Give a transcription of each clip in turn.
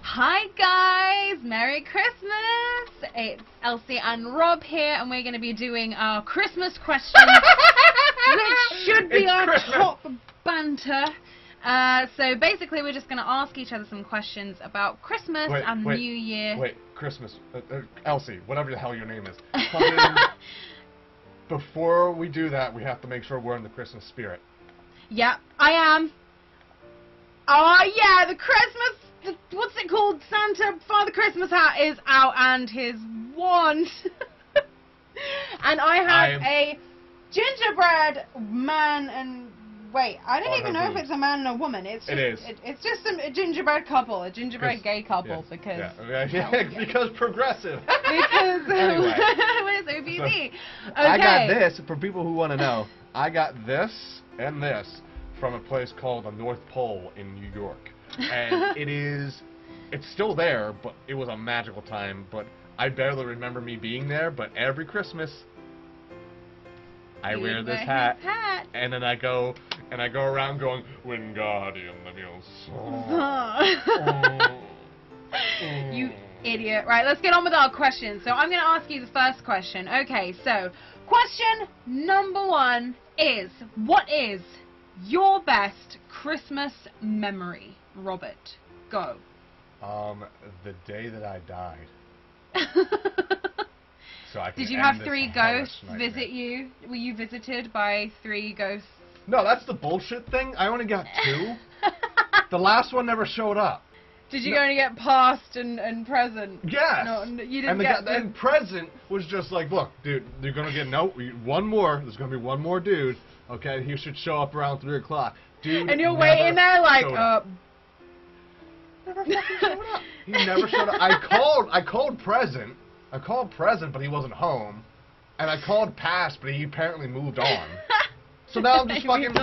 Hi guys, Merry Christmas! It's Elsie and Rob here, and we're going to be doing our Christmas questions, which should be our top banter. So basically we're just going to ask each other some questions about Christmas and New Year. Wait, Christmas. Elsie, whatever the hell your name is. Before we do that, we have to make sure we're in the Christmas spirit. Yep, I am. Oh yeah, the Christmas, what's it called? Santa Father Christmas hat is out and his wand. And I have a gingerbread man and... Wait, I don't even know if it's a man and a woman. It's just a gingerbread couple, a gingerbread gay couple, because... Because progressive. Because anyway. We're so busy. Okay. I got this, for people who want to know, I got this and this from a place called the North Pole in New York. And it's still there, but it was a magical time, but I barely remember me being there, but every Christmas I wear this hat, and then I go around going, Wingardium Leviosa. You idiot. Right, let's get on with our questions. So I'm going to ask you the first question. Okay, so question number 1 is, what is your best Christmas memory? Robert, go. The day that I died. So I can Did you have 3 ghosts visit you? Were you visited by 3 ghosts? No, that's the bullshit thing. I only got 2. The last one never showed up. Did you only get past and present? Yes. No, you didn't and present was just like, look, dude, you're gonna get one more. There's gonna be one more dude. Okay, he should show up around 3 o'clock. Dude, and you're waiting there like, never fucking showed up. He never showed up. I called present. I called present, but he wasn't home. And I called past, but he apparently moved on. So now I'm just fucking...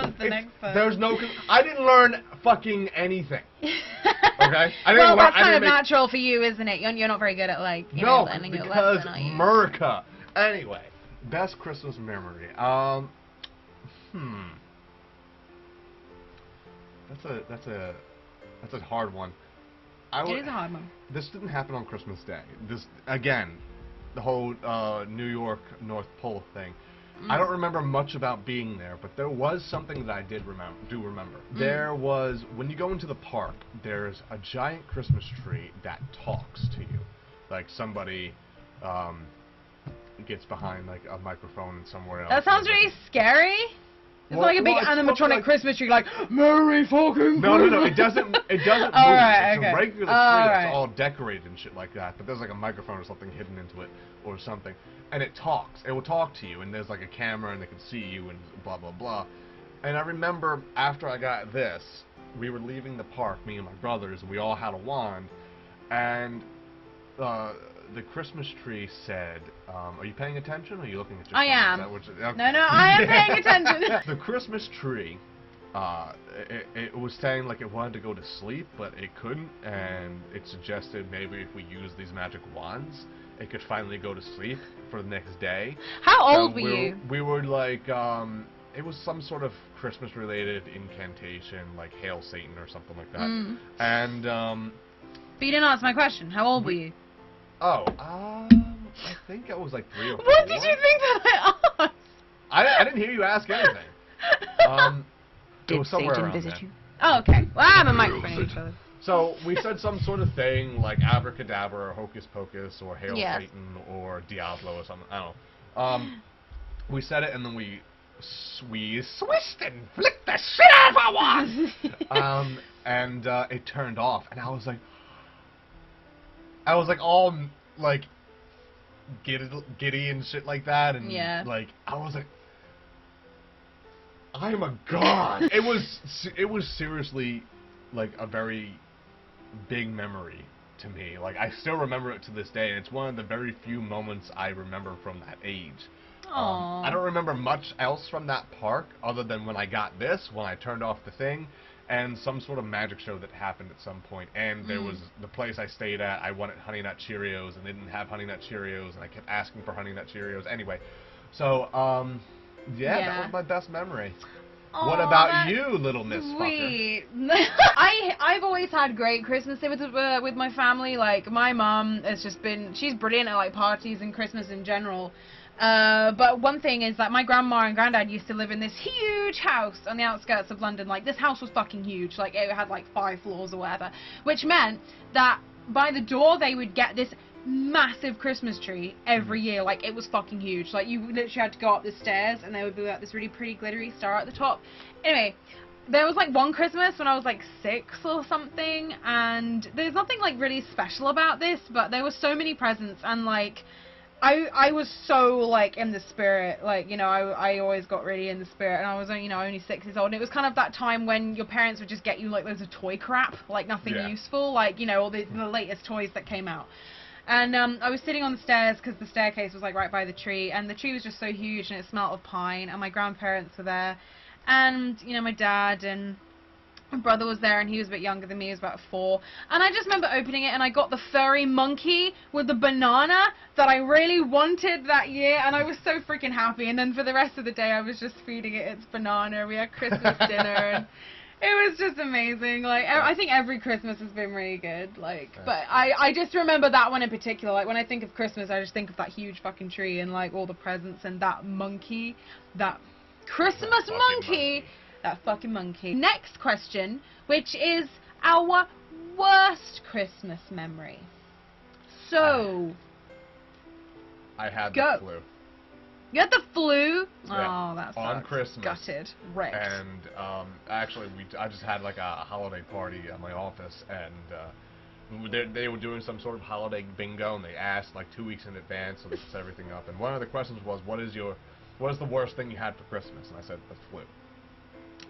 There's no... I didn't learn fucking anything. Okay? Well, that's kind of natural for you, isn't it? You're not very good at, like, learning your lesson, are you? America. Anyway, best Christmas memory. That's a hard one. It is a hard one. This didn't happen on Christmas Day. This, again, the whole New York North Pole thing. I don't remember much about being there, but there was something that I do remember. There was, when you go into the park, there's a giant Christmas tree that talks to you. Like somebody gets behind like a microphone somewhere else. That sounds really scary. It's like a big animatronic Christmas tree, like Merry fucking No, it doesn't move. It's a regular tree that's all decorated and shit like that. But there's like a microphone or something hidden into it or something, and it talks. It will talk to you, and there's like a camera, and they can see you, and blah blah blah. And I remember after I got this, we were leaving the park, me and my brothers, and we all had a wand, and the Christmas tree said, are you paying attention, or are you looking at your phone? I am. Okay. No, I am paying attention. The Christmas tree, it was saying like it wanted to go to sleep, but it couldn't, and it suggested maybe if we use these magic wands, it could finally go to sleep for the next day. How old were you? We were like, it was some sort of Christmas-related incantation, like Hail Satan or something like that. And, but you didn't answer my question. How old were you? Oh, I think I was like 3 or 4. What did you think that I asked? I didn't hear you ask anything. It was somewhere around there. Oh, okay. Well, I have a microphone in each other. So we said some sort of thing like abracadabra or hocus pocus or Hail Satan or Diablo or something. I don't know. We said it and then we swished and flicked the shit out of our wand. And it turned off, and I was like all like giddy and shit like that, and like I was like, I'm a god. It was seriously like a very big memory to me. Like I still remember it to this day, and it's one of the very few moments I remember from that age. I don't remember much else from that park other than when I got this, when I turned off the thing, and some sort of magic show that happened at some point. And there was the place I stayed at, I wanted Honey Nut Cheerios, and they didn't have Honey Nut Cheerios, and I kept asking for Honey Nut Cheerios. Anyway, so, that was my best memory. Aw, What about that's you, little Miss Fucker? sweet. I've always had great Christmas with my family. Like, my mom has just been, she's brilliant at, like, parties and Christmas in general. But one thing is that my grandma and granddad used to live in this huge house on the outskirts of London. Like, this house was fucking huge. Like, it had, like, 5 floors or whatever. Which meant that by the door, they would get this massive Christmas tree every year. Like, it was fucking huge. Like, you literally had to go up the stairs and there would be like this really pretty glittery star at the top. Anyway, there was like one Christmas when I was like 6 or something, and there's nothing like really special about this, but there were so many presents, and like I was so like in the spirit, like, you know, I always got really in the spirit, and I was, you know, only 6 years old, and it was kind of that time when your parents would just get you like loads of toy crap, like nothing useful, like, you know, all the latest toys that came out. And I was sitting on the stairs because the staircase was like right by the tree, and the tree was just so huge and it smelled of pine, and my grandparents were there, and, you know, my dad and my brother was there, and he was a bit younger than me, he was about 4, and I just remember opening it and I got the furry monkey with the banana that I really wanted that year, and I was so freaking happy. And then for the rest of the day I was just feeding it its banana. We had Christmas dinner and it was just amazing. Like, I think every Christmas has been really good. Like, but I just remember that one in particular. Like, when I think of Christmas, I just think of that huge fucking tree and like all the presents and that monkey, that Christmas monkey. That fucking monkey. Next question, which is our worst Christmas memory. So, I had go. the flu. You had the flu? Yeah. Oh, that's on Christmas. Gutted. Wrecked. And actually, I just had like a holiday party at my office, and they were doing some sort of holiday bingo, and they asked like 2 weeks in advance, so they set everything up. And one of the questions was, what is the worst thing you had for Christmas? And I said, the flu.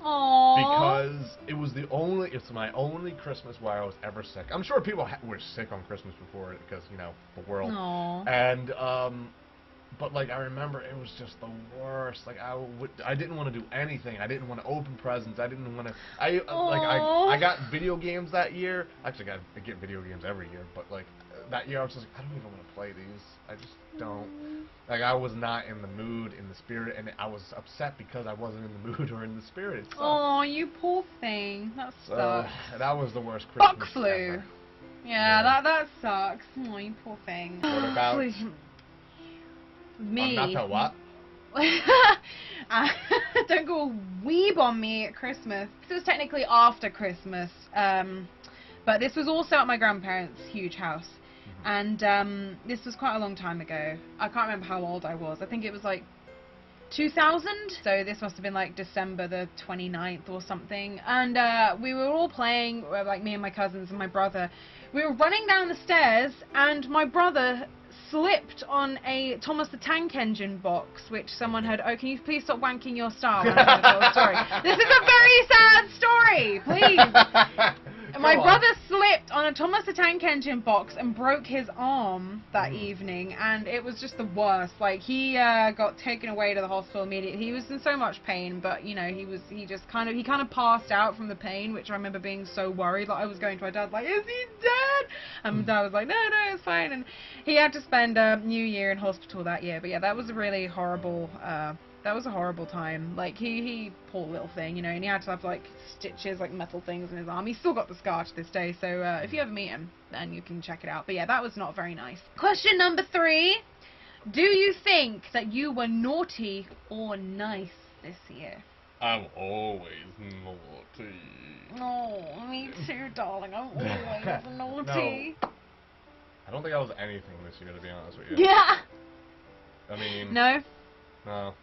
Aww. Because it's my only Christmas where I was ever sick. I'm sure people were sick on Christmas before, because, you know, the world. Aww. And but like, I remember it was just the worst. Like, I didn't want to do anything. I didn't want to open presents. I didn't want to. I got video games that year. Actually, I get video games every year, but like that year I was just like, I don't even want to play these. I just don't. Like, I was not in the mood, in the spirit, and I was upset because I wasn't in the mood or in the spirit. Oh, you poor thing. That sucks. That was the worst Christmas Fuck flu. ever. Yeah, that sucks. Oh, you poor thing. What about me? Not to what? Don't go weeb on me at Christmas. This was technically after Christmas, but this was also at my grandparents' huge house. And this was quite a long time ago. I can't remember how old I was. I think it was like 2000. So this must have been like December the 29th or something. And we were all playing, like me and my cousins and my brother. We were running down the stairs, and my brother slipped on a Thomas the Tank Engine box, which someone had... Oh, can you please stop wanking your star when I'm going to tell a story? This is a very sad story, please. My brother slipped on a Thomas the Tank Engine box and broke his arm that evening, and it was just the worst. Like, he got taken away to the hospital immediately. He was in so much pain, but, you know, he kind of passed out from the pain, which I remember being so worried. Like, I was going to my dad like, is he dead? And my dad was like, no, it's fine. And he had to spend New Year in hospital that year. But yeah, that was a really horrible time. Like, he poor little thing, you know, and he had to have like stitches, like metal things in his arm. He's still got the scar to this day, so if you ever meet him, then you can check it out. But yeah, that was not very nice. Question number 3. Do you think that you were naughty or nice this year? I'm always naughty. Oh, me too, darling. I'm always naughty. No. I don't think I was anything this year, to be honest with you. Yeah. I mean... No? No.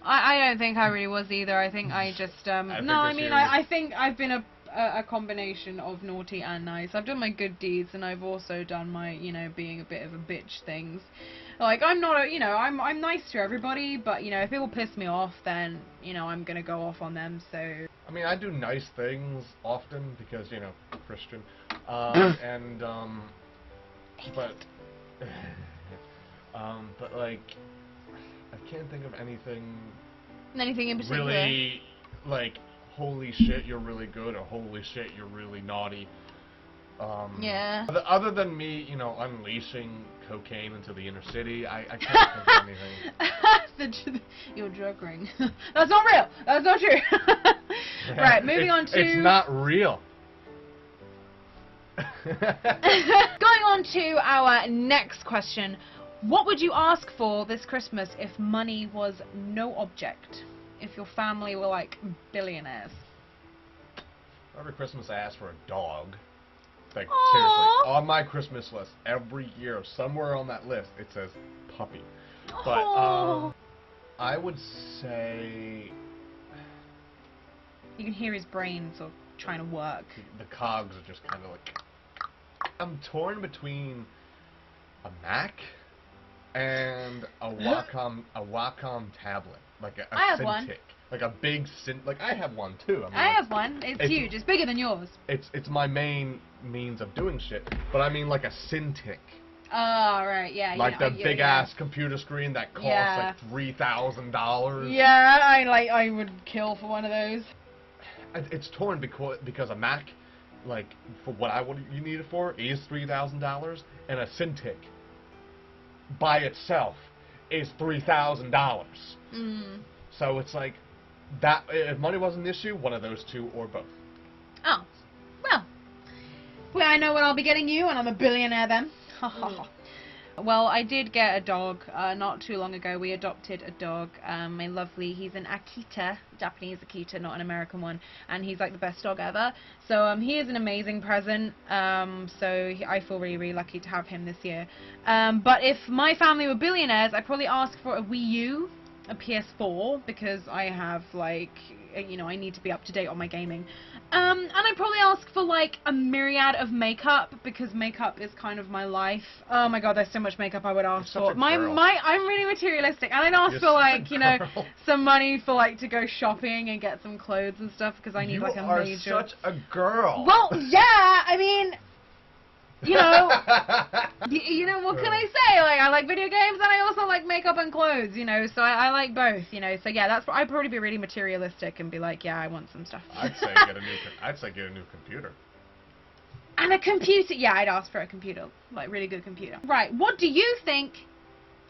I don't think I really was either. I think I just... I think I've been a combination of naughty and nice. I've done my good deeds, and I've also done my, you know, being a bit of a bitch things. Like, I'm not a, you know, I'm nice to everybody, but, you know, if people piss me off, then, you know, I'm gonna go off on them, so... I mean, I do nice things often because, you know, Christian. But like, I can't think of anything... Anything in particular? Really, like, holy shit, you're really good, or holy shit, you're really naughty. Yeah. Other than me, you know, unleashing cocaine into the inner city, I can't think of anything. your drug ring. That's not real. That's not true. Right, moving on to... It's not real. Going on to our next question. What would you ask for this Christmas if money was no object? If your family were like billionaires? Every Christmas I ask for a dog. Like, Aww. seriously, on my Christmas list, every year, somewhere on that list, it says puppy. But, Aww. I would say... You can hear his brain sort of trying to work. The cogs are just kind of like... I'm torn between a Mac and a Wacom tablet. Like a I have Cintiq. one. Like a big like I have one too. I mean, I have one. It's huge. It's bigger than yours. It's my main means of doing shit. But I mean like a Cintiq. Oh, right, yeah. Like the big ass computer screen that costs like $3,000. Yeah, I would kill for one of those. It's torn because a Mac, like for what you need it for, is $3,000, and a Cintiq by itself is $3,000. Mm. So it's like that. If money wasn't an issue, one of those two or both. Oh, well, I know what I'll be getting you, and I'm a billionaire then. Well, I did get a dog not too long ago. We adopted a dog, my lovely, he's an Akita, Japanese Akita, not an American one, and he's like the best dog ever. So he is an amazing present, I feel really, really lucky to have him this year. But if my family were billionaires, I'd probably ask for a Wii U, a PS4, because I have, like, you know, I need to be up to date on my gaming. And I'd probably ask for, like, a myriad of makeup, because makeup is kind of my life. Oh my god, there's so much makeup I would ask for. I'm really materialistic, and I'd ask for, like, you know, some money for, like, to go shopping and get some clothes and stuff, because I need, like, a major... You are such a girl! Well, yeah, I mean... You know, you know, what can I say? Like, I like video games, and I also like makeup and clothes, you know, so I like both, you know, so yeah, I'd probably be really materialistic and be like, yeah, I want some stuff. I'd say get a new computer. And a computer, yeah, I'd ask for a computer, like, really good computer. Right, what do you think,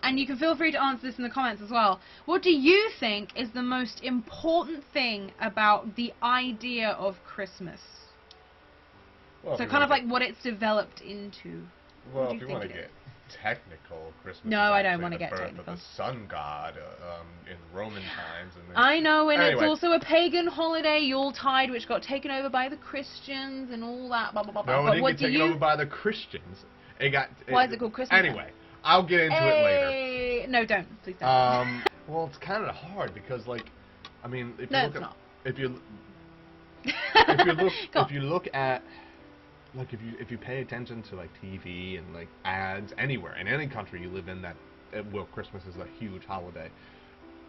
and you can feel free to answer this in the comments as well, what do you think is the most important thing about the idea of Christmas? Well, So kind of like what it's developed into. Well, if you want to get technical, Christmas. No, I don't want to get technical. technical. The sun god in Roman times. And then, I know, and anyway. it's also a pagan holiday, Yuletide, which got taken over by the Christians and all that. Blah blah blah. No, it didn't get taken over by the Christians. Why is it called Christmas? Anyway, I'll get into it later. No, don't. Please don't. Well, it's kind of hard because, like, I mean, if you look at like if you pay attention to like TV and like ads anywhere in any country you live in that Christmas is a huge holiday,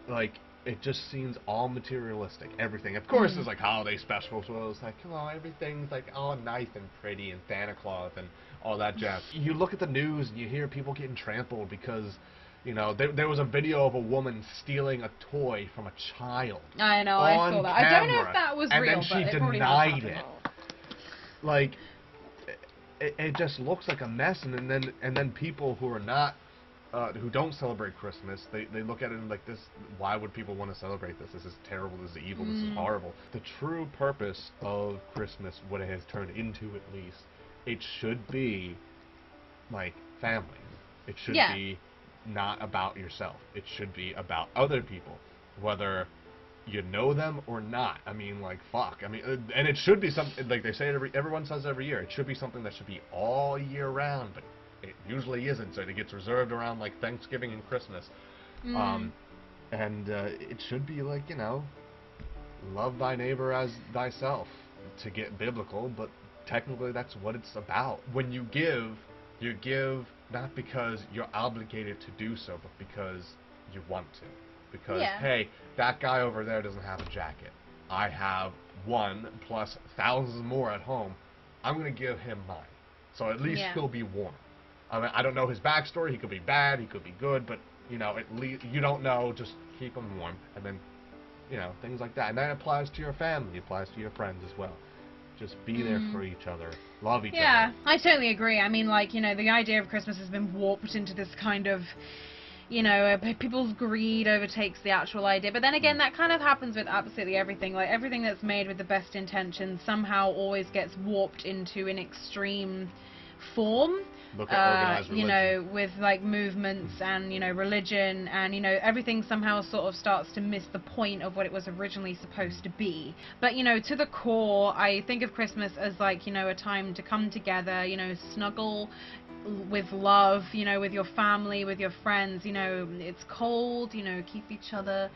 like it just seems all materialistic. Everything, of course, there's like holiday specials where it's like, oh, everything's like all nice and pretty and Santa Claus and all that jazz. You look at the news and you hear people getting trampled because, you know, there was a video of a woman stealing a toy from a child. I know, I saw that. I don't know if that was real, and then she denied it. Like, it just looks like a mess, and then people who are not, who don't celebrate Christmas, they look at it and like, this, why would people want to celebrate this? This is terrible, this is evil, this is horrible. The true purpose of Christmas, what it has turned into at least, it should be, like, family. It should be not about yourself. It should be about other people, whether you know them or not. I mean, like, fuck. I mean, and it should be something, like they say, everyone says every year, it should be something that should be all year round, but it usually isn't, so it gets reserved around, like, Thanksgiving and Christmas. It should be, like, you know, love thy neighbor as thyself, to get biblical, but technically that's what it's about. When you give not because you're obligated to do so, but because you want to. Because, hey, that guy over there doesn't have a jacket. I have one plus thousands more at home. I'm going to give him mine. So at least he'll be warm. I mean, I don't know his backstory. He could be bad. He could be good. But, you know, at least you don't know. Just keep him warm. And then, you know, things like that. And that applies to your family. It applies to your friends as well. Just be there for each other. Love each other. Yeah, I totally agree. I mean, like, you know, the idea of Christmas has been warped into this kind of, you know, people's greed overtakes the actual idea. But then again, that kind of happens with absolutely everything. Like, everything that's made with the best intentions somehow always gets warped into an extreme form. Look at organized religion. You know, with like movements and, you know, religion, and, you know, everything somehow sort of starts to miss the point of what it was originally supposed to be. But, you know, to the core, I think of Christmas as like, you know, a time to come together, you know, snuggle with love, you know, with your family, with your friends. You know, it's cold, you know, keep each other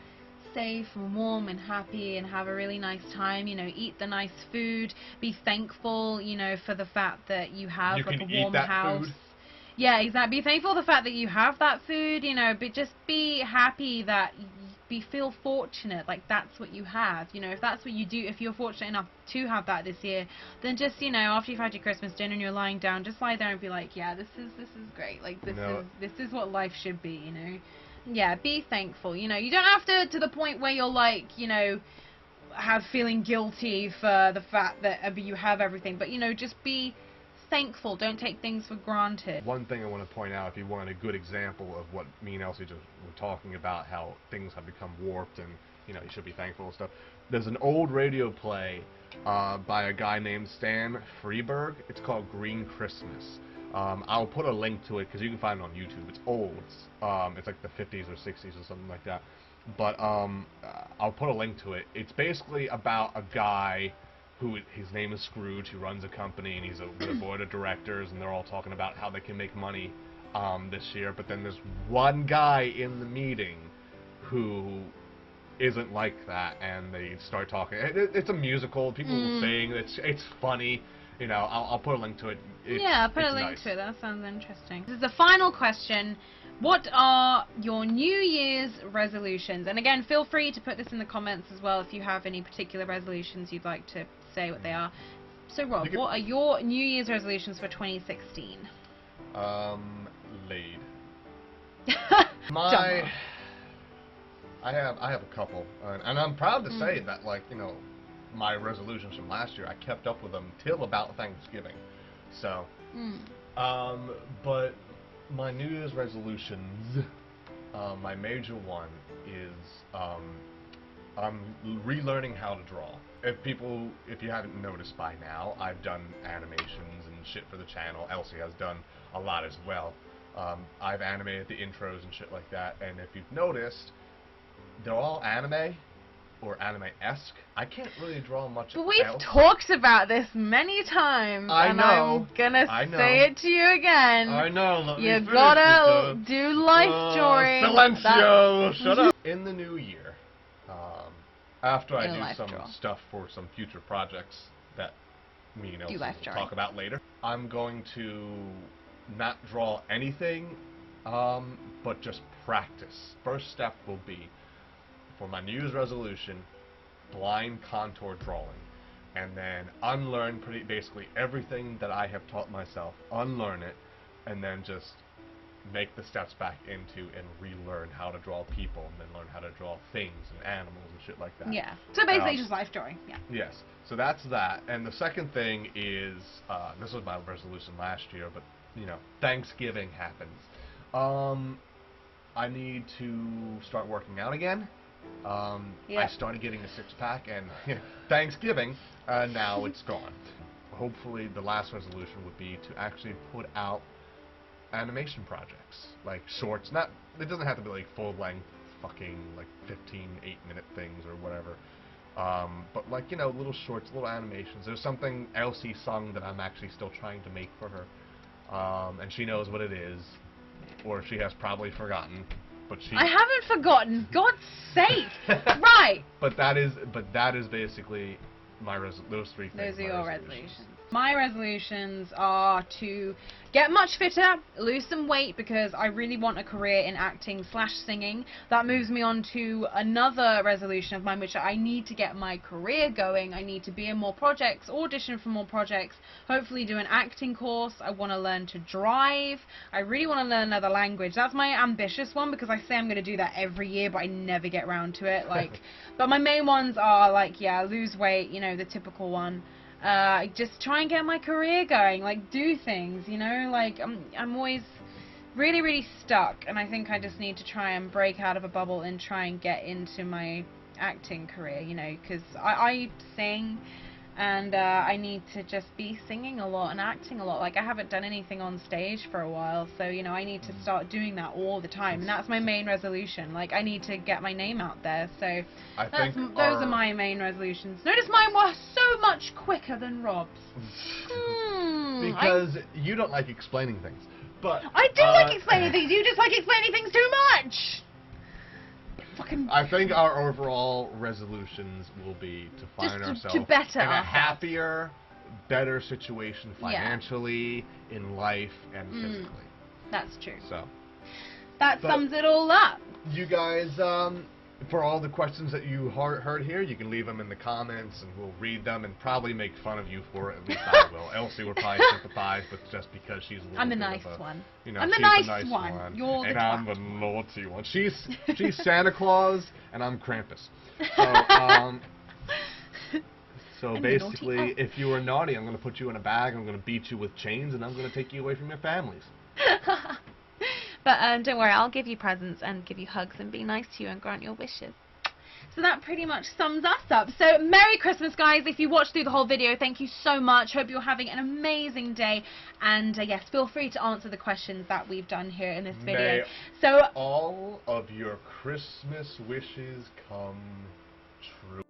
safe and warm and happy, and have a really nice time. You know, eat the nice food, be thankful, you know, for the fact that you have like a warm house. Food. Yeah, exactly. Be thankful for the fact that you have that food, you know, but just be happy that feel fortunate, like that's what you have. You know, if that's what you do, if you're fortunate enough to have that this year, then just, you know, after you've had your Christmas dinner and you're lying down, just lie there and be like, yeah, this is great. Like, this is what life should be, you know. Yeah, be thankful. You know, you don't have to the point where you're like, you know, feeling guilty for the fact that you have everything, but, you know, just be thankful. Don't take things for granted. One thing I want to point out, if you want a good example of what me and Elsie just were talking about, how things have become warped and, you know, you should be thankful and stuff. There's an old radio play by a guy named Stan Freberg. It's called Green Christmas. I'll put a link to it because you can find it on YouTube. It's old. It's like the 50s or 60s or something like that. But I'll put a link to it. It's basically about a guy who, his name is Scrooge, who runs a company, and he's with a board of directors, and they're all talking about how they can make money this year. But then there's one guy in the meeting who isn't like that, and they start talking. It's a musical. People will sing. It's funny. You know, I'll put a link to it. Yeah, I'll put a link to it. That sounds interesting. This is the final question. What are your New Year's resolutions? And again, feel free to put this in the comments as well if you have any particular resolutions you'd like to say what they are. So, Rob, what are your New Year's resolutions for 2016? Laid. I have a couple, and I'm proud to say that, like, you know, my resolutions from last year, I kept up with them till about Thanksgiving. So, but my New Year's resolutions, my major one is I'm relearning how to draw. If you haven't noticed by now, I've done animations and shit for the channel. Elsie has done a lot as well. I've animated the intros and shit like that, and if you've noticed, they're all anime or anime-esque. I can't really draw much else. But we've talked about this many times, and I'm gonna say it to you again. I know. You gotta do life drawing. Silencio! Shut up. In the new year, after I do some stuff for some future projects that me and Elsie will talk about later, I'm going to not draw anything, but just practice. First step will be, for my New Year's resolution, blind contour drawing, and then unlearn basically everything that I have taught myself, unlearn it, and then just make the steps back into and relearn how to draw people, and then learn how to draw things and animals and shit like that. Yeah. So basically just life drawing. Yeah. Yes. So that's that. And the second thing is, this was my resolution last year, but, you know, Thanksgiving happens. I need to start working out again. I started getting a six-pack, and Thanksgiving, now it's gone. Hopefully the last resolution would be to actually put out animation projects, like shorts. It doesn't have to be like full-length fucking like 15 8-minute things or whatever, but like, you know, little shorts, little animations. There's something Elsie sung that I'm actually still trying to make for her, and she knows what it is, or she has probably forgotten. But I haven't forgotten. God's sake! Right. But that is basically those three things. Those are your resolutions. My resolutions are to get much fitter, lose some weight, because I really want a career in acting / singing. That moves me on to another resolution of mine, which I need to get my career going. I need to be in more projects, audition for more projects, hopefully do an acting course. I want to learn to drive. I really want to learn another language. That's my ambitious one, because I say I'm going to do that every year, but I never get around to it. Like, but my main ones are like, yeah, lose weight, you know, the typical one. Just try and get my career going, like do things, you know, like I'm always really, really stuck, and I think I just need to try and break out of a bubble and try and get into my acting career, you know, because I sing, and I need to just be singing a lot and acting a lot. Like, I haven't done anything on stage for a while, so, you know, I need to start doing that all the time, and that's my main resolution. Like, I need to get my name out there, so those are my main resolutions. Notice mine were so much quicker than Rob's. Because you don't like explaining things. But I do like explaining things, you just like explaining things too much! Fucking... I think our overall resolutions will be to find ourselves in a happier, better situation financially, in life, and physically. That's true. So that sums it all up. You guys, for all the questions that you heard here, you can leave them in the comments, and we'll read them and probably make fun of you for it. At least I will. Elsie will probably sympathize, but just because she's a little I'm the bit nice of a, one. You know, I'm the nice one. You're the and twat. I'm the naughty one. She's Santa Claus, and I'm Krampus. So basically, if you were naughty, I'm going to put you in a bag, I'm going to beat you with chains, and I'm going to take you away from your families. But don't worry, I'll give you presents and give you hugs and be nice to you and grant your wishes. So that pretty much sums us up. So Merry Christmas, guys. If you watched through the whole video, thank you so much. Hope you're having an amazing day. And yes, feel free to answer the questions that we've done here in this video. May all of your Christmas wishes come true.